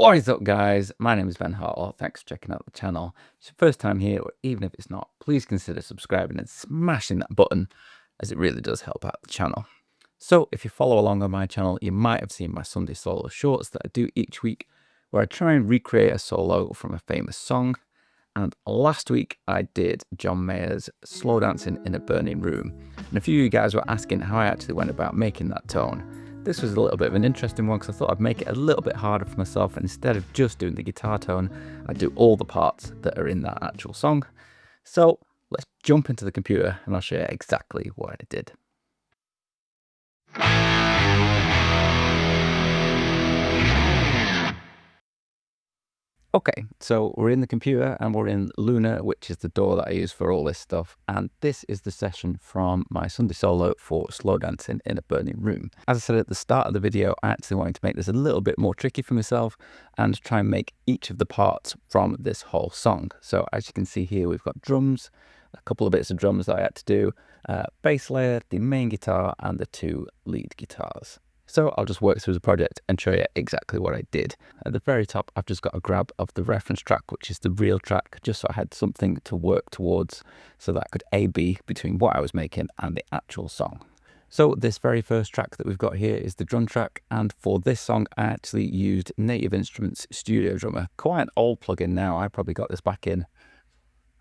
What is up, guys? My name is Ben Hartwell. Thanks for checking out the channel. If it's your first time here, or even if it's not, please consider subscribing and smashing that button, as it really does help out the channel. So if you follow along on my channel, you might have seen my Sunday solo shorts that I do each week, where I try and recreate a solo from a famous song. And last week I did John Mayer's Slow Dancing in a Burning Room. And a few of you guys were asking how I actually went about making that tone. This was a little bit of an interesting one because I thought I'd make it a little bit harder for myself, and instead of just doing the guitar tone, I'd do all the parts that are in that actual song. So let's jump into the computer and I'll show you exactly what I did. Okay, so we're in the computer and we're in Luna, which is the DAW that I use for all this stuff. And this is the session from my Sunday solo for Slow Dancing in a Burning Room. As I said at the start of the video, I actually wanted to make this a little bit more tricky for myself and try and make each of the parts from this whole song. So as you can see here, we've got drums, a couple of bits of drums that I had to do, bass layer, the main guitar, and the two lead guitars. So I'll just work through the project and show you exactly what I did. At the very top, I've just got a grab of the reference track, which is the real track, just so I had something to work towards so that I could A/B between what I was making and the actual song. So this very first track that we've got here is the drum track, and for this song I actually used Native Instruments Studio Drummer, quite an old plugin now. I probably got this back in,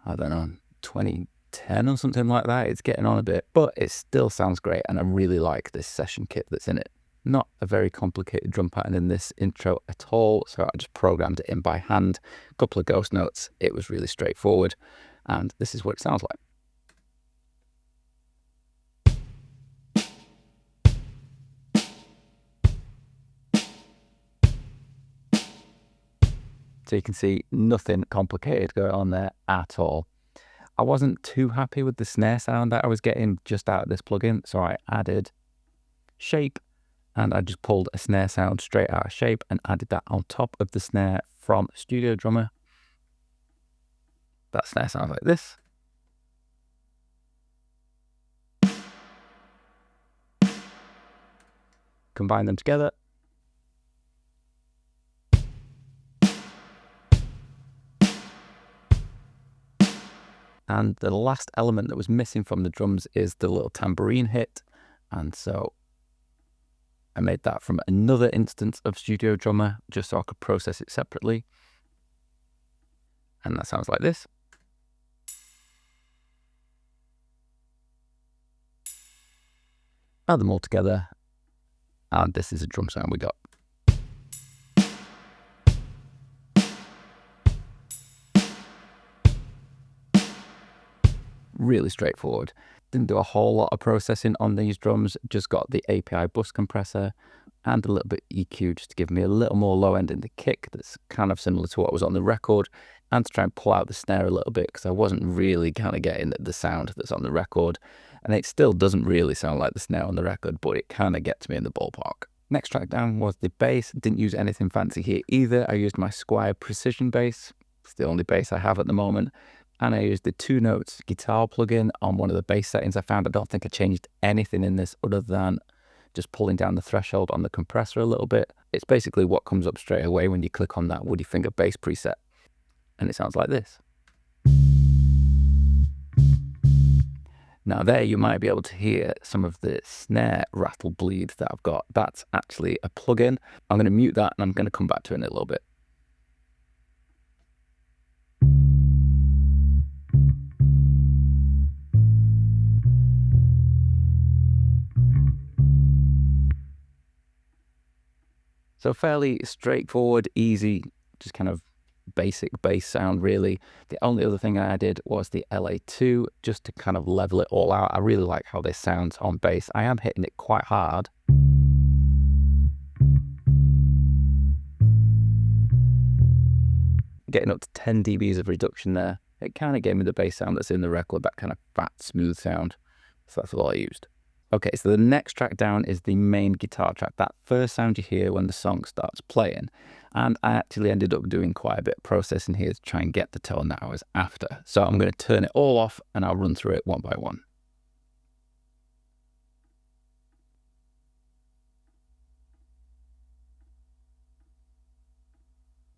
I don't know, 2010 or something like that. It's getting on a bit, but it still sounds great and I really like this session kit that's in it. Not a very complicated drum pattern in this intro at all, so I just programmed it in by hand. A couple of ghost notes, it was really straightforward, and this is what it sounds like. So you can see nothing complicated going on there at all. I wasn't too happy with the snare sound that I was getting just out of this plugin, so I added shape, and I just pulled a snare sound straight out of shape and added that on top of the snare from Studio Drummer. That snare sounds like this. Combine them together. And the last element that was missing from the drums is the little tambourine hit. And so I made that from another instance of Studio Drummer, just so I could process it separately. And that sounds like this. Add them all together, and this is a drum sound we got. Really straightforward. Didn't do a whole lot of processing on these drums, just got the API bus compressor and a little bit EQ just to give me a little more low end in the kick that's kind of similar to what was on the record, and to try and pull out the snare a little bit because I wasn't really kind of getting the sound that's on the record, and it still doesn't really sound like the snare on the record, but it kind of gets me in the ballpark. Next track down was the bass. Didn't use anything fancy here either. I used my Squier Precision bass. It's the only bass I have at the moment. And I used the 2 Notes guitar plugin on one of the bass settings I found. I don't think I changed anything in this other than just pulling down the threshold on the compressor a little bit. It's basically what comes up straight away when you click on that Woody Finger bass preset. And it sounds like this. Now there you might be able to hear some of the snare rattle bleed that I've got. That's actually a plugin. I'm going to mute that and I'm going to come back to it in a little bit. So fairly straightforward, easy, just kind of basic bass sound really. The only other thing I added was the LA2 just to kind of level it all out. I really like how this sounds on bass. I am hitting it quite hard. Getting up to 10 dBs of reduction there. It kind of gave me the bass sound that's in the record, that kind of fat, smooth sound. So that's all I used. Okay, so the next track down is the main guitar track, that first sound you hear when the song starts playing. And I actually ended up doing quite a bit of processing here to try and get the tone that I was after. So I'm going to turn it all off and I'll run through it one by one.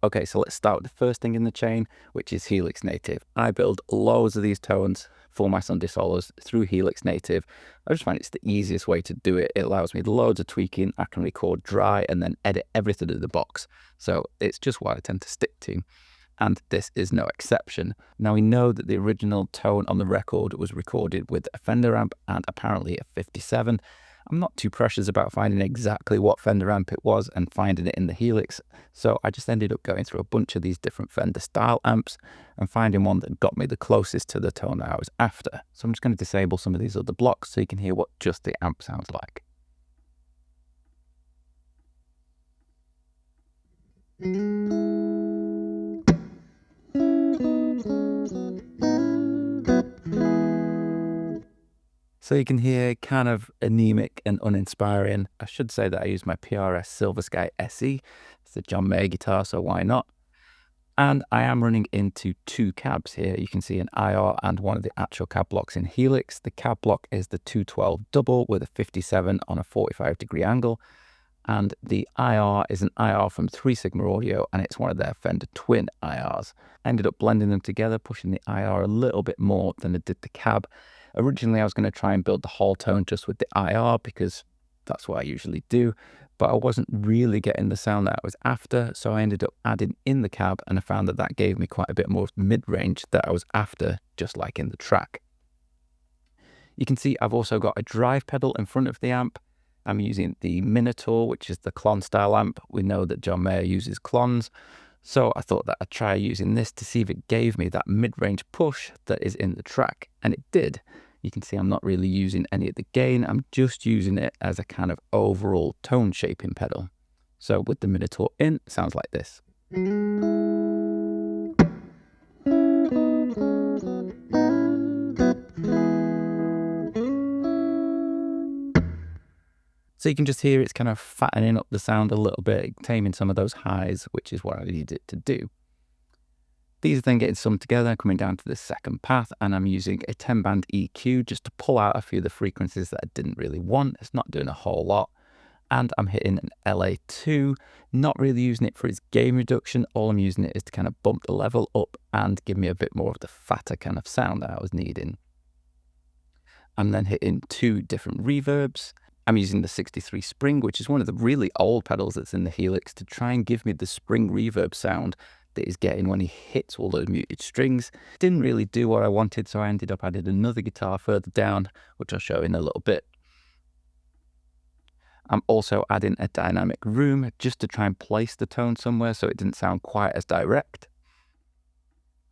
Okay, so let's start with the first thing in the chain, which is Helix Native. I build loads of these tones for my Sunday solos through Helix Native. I just find it's the easiest way to do it. It allows me loads of tweaking. I can record dry and then edit everything in the box. So it's just what I tend to stick to. And this is no exception. Now we know that the original tone on the record was recorded with a Fender amp and apparently a 57. I'm not too precious about finding exactly what Fender amp it was and finding it in the Helix, so I just ended up going through a bunch of these different Fender style amps and finding one that got me the closest to the tone that I was after. So I'm just going to disable some of these other blocks so you can hear what just the amp sounds like. So you can hear kind of anemic and uninspiring. I should say that I use my PRS Silver Sky SE. It's a John Mayer guitar, so why not? And I am running into two cabs here. You can see an IR and one of the actual cab blocks in Helix. The cab block is the 212 double with a 57 on a 45-degree angle. And the IR is an IR from 3 Sigma Audio, and it's one of their Fender Twin IRs. I ended up blending them together, pushing the IR a little bit more than I did the cab. Originally, I was going to try and build the whole tone just with the IR because that's what I usually do, but I wasn't really getting the sound that I was after, so I ended up adding in the cab, and I found that that gave me quite a bit more mid-range that I was after, just like in the track. You can see I've also got a drive pedal in front of the amp. I'm using the Minotaur, which is the clon style amp. We know that John Mayer uses clones, so I thought that I'd try using this to see if it gave me that mid-range push that is in the track, and it did. You can see I'm not really using any of the gain, I'm just using it as a kind of overall tone shaping pedal. So with the Minotaur in, it sounds like this. So you can just hear it's kind of fattening up the sound a little bit, taming some of those highs, which is what I needed it to do. These are then getting summed together, coming down to the second path, and I'm using a 10-band EQ just to pull out a few of the frequencies that I didn't really want. It's not doing a whole lot. And I'm hitting an LA2, not really using it for its gain reduction. All I'm using it is to kind of bump the level up and give me a bit more of the fatter kind of sound that I was needing. I'm then hitting 2 different reverbs. I'm using the 63 Spring, which is one of the really old pedals that's in the Helix, to try and give me the spring reverb sound that he's getting when he hits all those muted strings. Didn't really do what I wanted, so I ended up adding another guitar further down, which I'll show in a little bit. I'm also adding a dynamic room just to try and place the tone somewhere so it didn't sound quite as direct.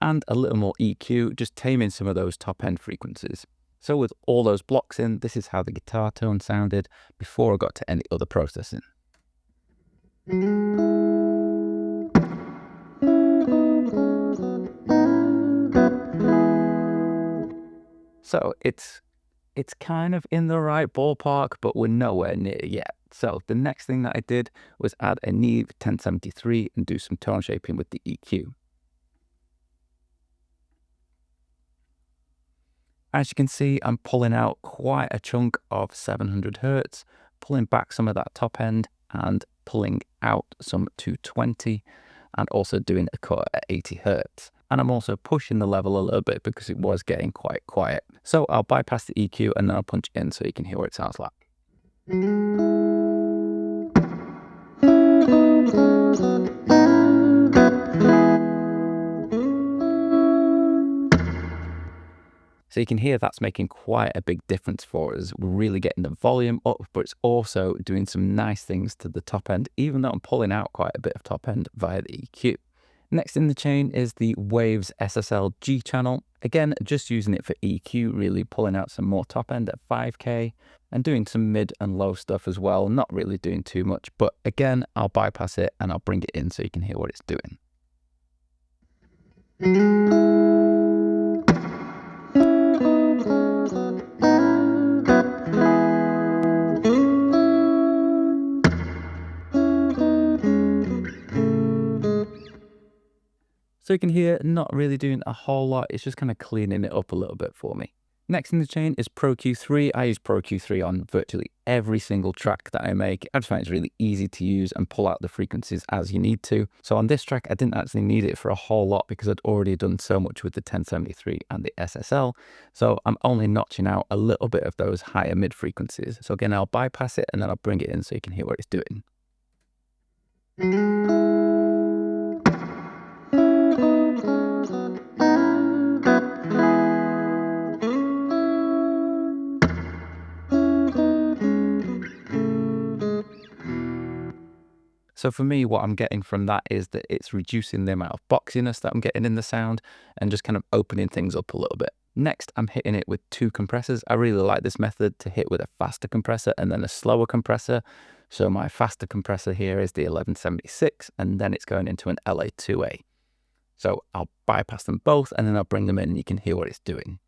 And a little more EQ, just taming some of those top end frequencies. So with all those blocks in, this is how the guitar tone sounded before I got to any other processing. So it's kind of in the right ballpark, but we're nowhere near yet. So the next thing that I did was add a Neve 1073 and do some tone shaping with the EQ. As you can see, I'm pulling out quite a chunk of 700 Hertz, pulling back some of that top end and pulling out some 220 and also doing a cut at 80 Hertz. And I'm also pushing the level a little bit because it was getting quite quiet. So I'll bypass the EQ and then I'll punch in so you can hear what it sounds like. So you can hear that's making quite a big difference for us. We're really getting the volume up, but it's also doing some nice things to the top end, even though I'm pulling out quite a bit of top end via the EQ. Next in the chain is the Waves SSL G channel. Again, just using it for EQ, really pulling out some more top end at 5K and doing some mid and low stuff as well. Not really doing too much, but again, I'll bypass it and I'll bring it in so you can hear what it's doing. So you can hear not really doing a whole lot, it's just kind of cleaning it up a little bit for me. Next in the chain is Pro Q3. I use Pro Q3 on virtually every single track that I make. I just find it's really easy to use and pull out the frequencies as you need to. So on this track, I didn't actually need it for a whole lot because I'd already done so much with the 1073 and the SSL. So I'm only notching out a little bit of those higher mid frequencies. So again, I'll bypass it and then I'll bring it in so you can hear what it's doing. So for me, what I'm getting from that is that it's reducing the amount of boxiness that I'm getting in the sound and just kind of opening things up a little bit. Next, I'm hitting it with 2 compressors. I really like this method to hit with a faster compressor and then a slower compressor. So my faster compressor here is the 1176, and then it's going into an LA2A. So I'll bypass them both and then I'll bring them in and you can hear what it's doing.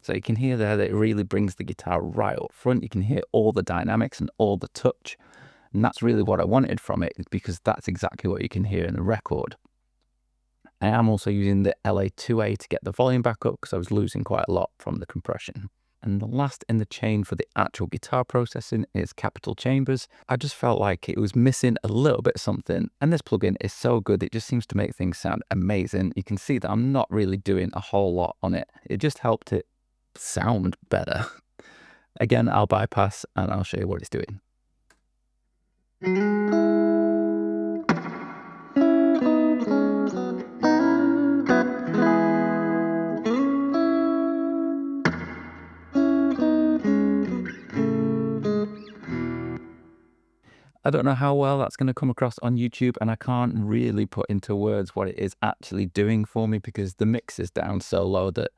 So you can hear there that it really brings the guitar right up front. You can hear all the dynamics and all the touch. And that's really what I wanted from it, because that's exactly what you can hear in the record. I am also using the LA2A to get the volume back up because I was losing quite a lot from the compression. And the last in the chain for the actual guitar processing is Capital Chambers. I just felt like it was missing a little bit of something, and this plugin is so good, it just seems to make things sound amazing. You can see that I'm not really doing a whole lot on it. It just helped it sound better. Again, I'll bypass and I'll show you what it's doing. I don't know how well that's going to come across on YouTube, and I can't really put into words what it is actually doing for me because the mix is down so low that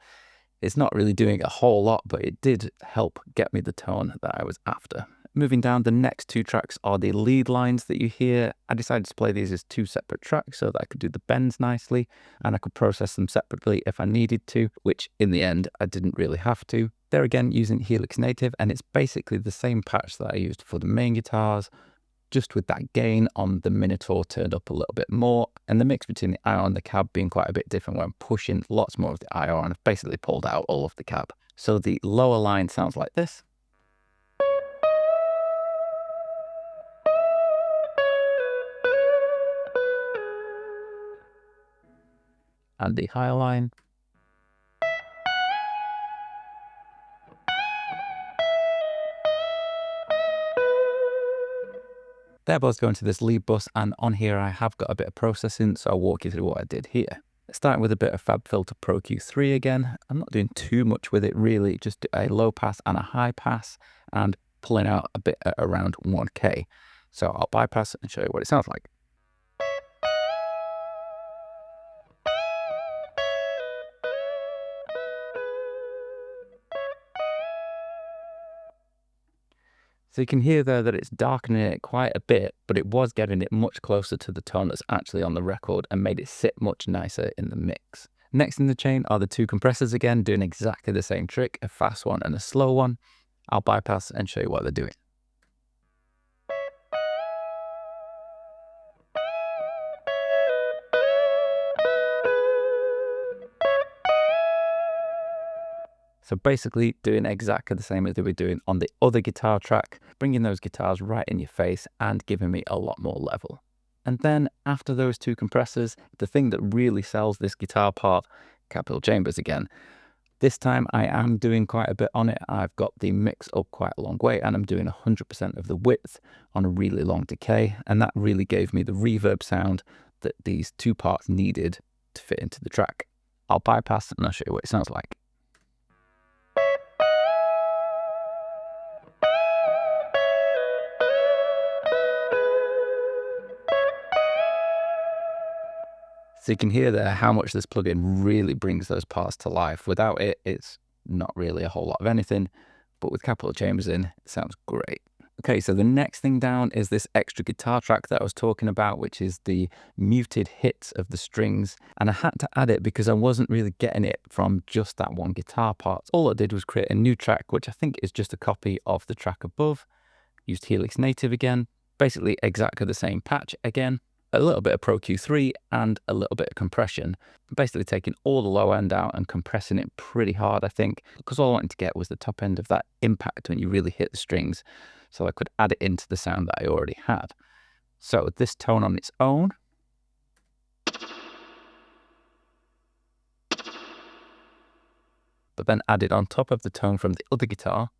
it's not really doing a whole lot, but it did help get me the tone that I was after. Moving down, the next 2 tracks are the lead lines that you hear. I decided to play these as 2 separate tracks so that I could do the bends nicely and I could process them separately if I needed to, which in the end, I didn't really have to. They're again using Helix Native, and it's basically the same patch that I used for the main guitars, just with that gain on the Minotaur turned up a little bit more, and the mix between the IR and the cab being quite a bit different where I'm pushing lots more of the IR and I've basically pulled out all of the cab. So the lower line sounds like this. And the higher line. They're both going to this lead bus, and on here I have got a bit of processing, so I'll walk you through what I did here. Starting with a bit of Fab Filter Pro Q3 again. I'm not doing too much with it really, just a low pass and a high pass, and pulling out a bit at around 1K. So I'll bypass it and show you what it sounds like. So you can hear there that it's darkening it quite a bit, but it was getting it much closer to the tone that's actually on the record and made it sit much nicer in the mix. Next in the chain are the 2 compressors again, doing exactly the same trick, a fast one and a slow one. I'll bypass and show you what they're doing. So basically doing exactly the same as they were doing on the other guitar track, bringing those guitars right in your face and giving me a lot more level. And then after those 2 compressors, the thing that really sells this guitar part, Capital Chambers again. This time I am doing quite a bit on it. I've got the mix up quite a long way and I'm doing 100% of the width on a really long decay. And that really gave me the reverb sound that these 2 parts needed to fit into the track. I'll bypass and I'll show you what it sounds like. So you can hear there how much this plugin really brings those parts to life. Without it, it's not really a whole lot of anything, but with Capital Chambers in, it sounds great. Okay, so the next thing down is this extra guitar track that I was talking about, which is the muted hits of the strings. And I had to add it because I wasn't really getting it from just that one guitar part. All I did was create a new track, which I think is just a copy of the track above. Used Helix native again, basically exactly the same patch again. A little bit of Pro Q3 and a little bit of compression. Basically taking all the low end out and compressing it pretty hard, I think, because all I wanted to get was the top end of that impact when you really hit the strings, so I could add it into the sound that I already had. So this tone on its own, but then added on top of the tone from the other guitar,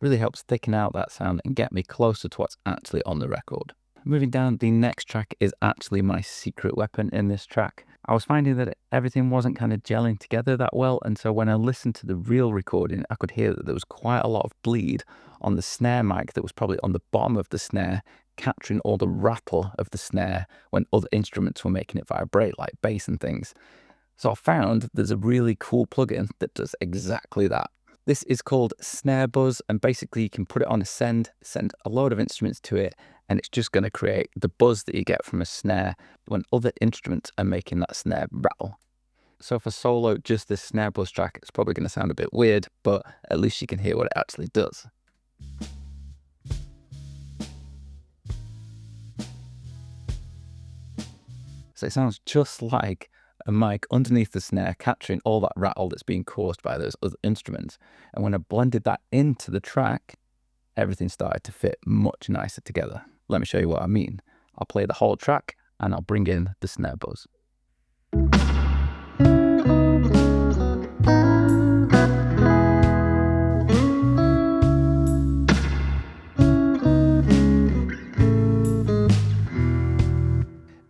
really helps thicken out that sound and get me closer to what's actually on the record. Moving down, the next track is actually my secret weapon in this track. I was finding that everything wasn't kind of gelling together that well, and so when I listened to the real recording, I could hear that there was quite a lot of bleed on the snare mic that was probably on the bottom of the snare, capturing all the rattle of the snare when other instruments were making it vibrate, like bass and things. So I found there's a really cool plugin that does exactly that. This is called Snare Buzz, and basically you can put it on a send a load of instruments to it, and it's just going to create the buzz that you get from a snare when other instruments are making that snare rattle. So for solo, just this Snare Buzz track, it's probably going to sound a bit weird, but at least you can hear what it actually does. So it sounds just like a mic underneath the snare capturing all that rattle that's being caused by those other instruments. And when I blended that into the track, everything started to fit much nicer together. Let me show you what I mean. I'll play the whole track and I'll bring in the snare buzz.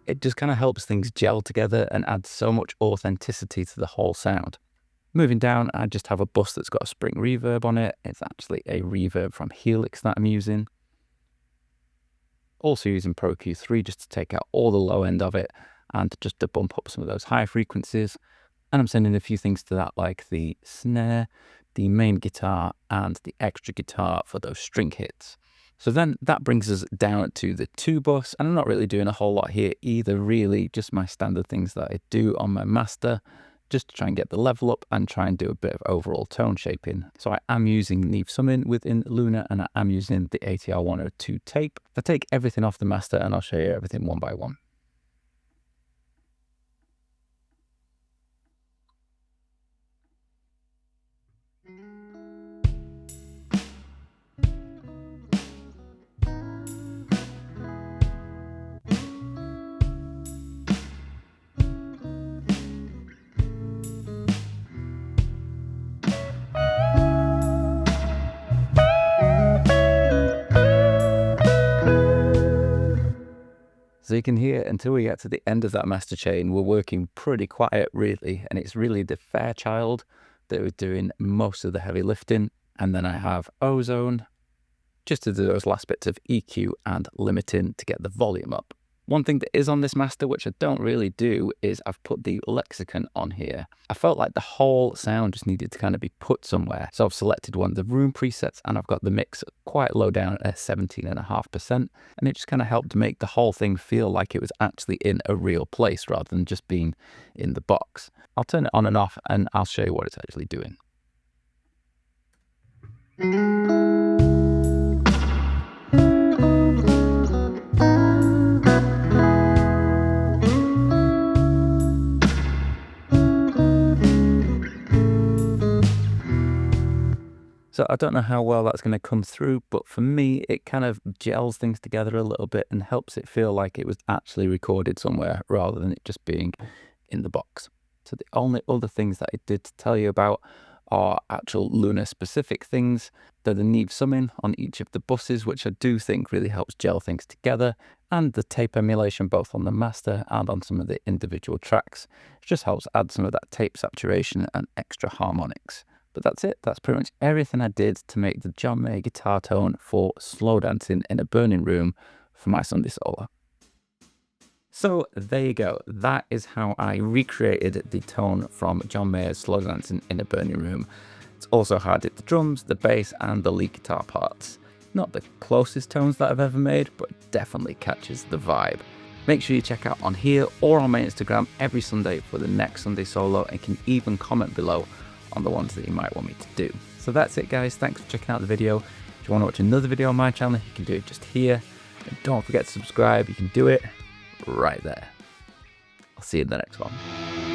It just kind of helps things gel together and adds so much authenticity to the whole sound. Moving down, I just have a bus that's got a spring reverb on it. It's actually a reverb from Helix that I'm using. Also using Pro Q3 just to take out all the low end of it and just to bump up some of those high frequencies. And I'm sending a few things to that, like the snare, the main guitar, and the extra guitar for those string hits. So then that brings us down to the 2 bus, and I'm not really doing a whole lot here either, really, just my standard things that I do on my master, just to try and get the level up and try and do a bit of overall tone shaping. So I am using Neve Summon within Luna, and I am using the ATR 102 tape. I take everything off the master and I'll show you everything one by one. So you can hear until we get to the end of that master chain, we're working pretty quiet really, and it's really the Fairchild that we're doing most of the heavy lifting. And then I have Ozone just to do those last bits of EQ and limiting to get the volume up. One thing that is on this master, which I don't really do, is I've put the lexicon on here. I felt like the whole sound just needed to kind of be put somewhere. So I've selected one of the room presets and I've got the mix quite low down at 17.5%. And it just kind of helped make the whole thing feel like it was actually in a real place rather than just being in the box. I'll turn it on and off and I'll show you what it's actually doing. So I don't know how well that's going to come through, but for me, it kind of gels things together a little bit and helps it feel like it was actually recorded somewhere rather than it just being in the box. So the only other things that I did tell you about are actual Luna specific things. They're the Neve Summon on each of the buses, which I do think really helps gel things together, and the tape emulation both on the master and on some of the individual tracks. It just helps add some of that tape saturation and extra harmonics. But that's it. That's pretty much everything I did to make the John Mayer guitar tone for Slow Dancing in a Burning Room for my Sunday solo. So there you go. That is how I recreated the tone from John Mayer's Slow Dancing in a Burning Room. It's also how I did the drums, the bass, and the lead guitar parts. Not the closest tones that I've ever made, but definitely catches the vibe. Make sure you check out on here or on my Instagram every Sunday for the next Sunday solo, and can even comment below on the ones that you might want me to do. So that's it, guys. Thanks for checking out the video. If you want to watch another video on my channel, you can do it just here. And don't forget to subscribe. You can do it right there. I'll see you in the next one.